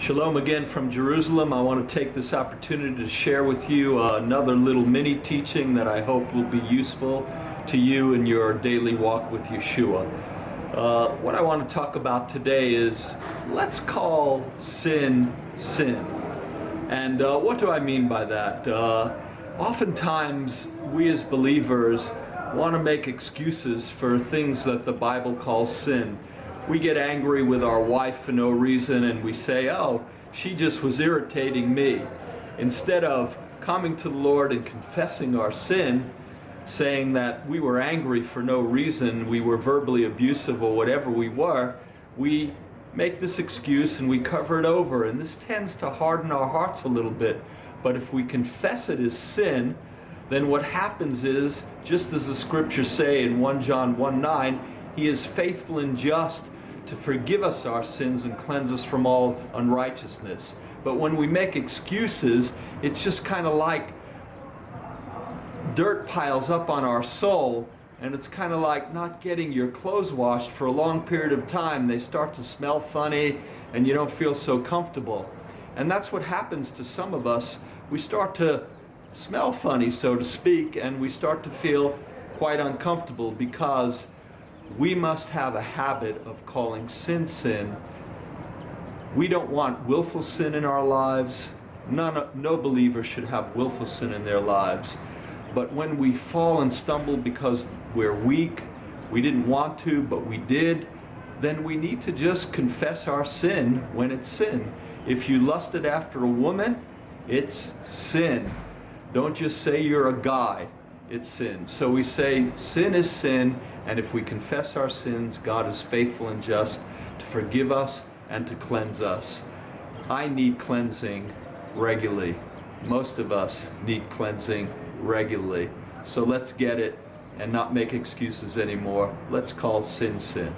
Shalom again from Jerusalem. I want to take this opportunity to share with you another little mini teaching that I hope will be useful to you in your daily walk with Yeshua. What I want to talk about today is, let's call sin, sin. And what do I mean by that? Oftentimes we as believers want to make excuses for things that the Bible calls sin. We get angry with our wife for no reason and we say, oh, she just was irritating me. Instead of coming to the Lord and confessing our sin, saying that we were angry for no reason, we were verbally abusive or whatever we were, we make this excuse and we cover it over. And this tends to harden our hearts a little bit. But if we confess it as sin, then what happens is, just as the scriptures say in 1 John 1:9, He is faithful and just to forgive us our sins and cleanse us from all unrighteousness. But when we make excuses, it's just kind of like dirt piles up on our soul, and it's kind of like not getting your clothes washed for a long period of time. They start to smell funny and you don't feel so comfortable. And that's what happens to some of us. We start to smell funny, so to speak, and we start to feel quite uncomfortable because we must have a habit of calling sin, sin. We don't want willful sin in our lives. No believer should have willful sin in their lives. But when we fall and stumble because we're weak, we didn't want to, but we did, then we need to just confess our sin when it's sin. If you lusted after a woman, it's sin. Don't just say you're a guy. It's sin. So we say sin is sin, and if we confess our sins, God is faithful and just to forgive us and to cleanse us. I need cleansing regularly. Most of us need cleansing regularly. So let's get it and not make excuses anymore. Let's call sin, sin.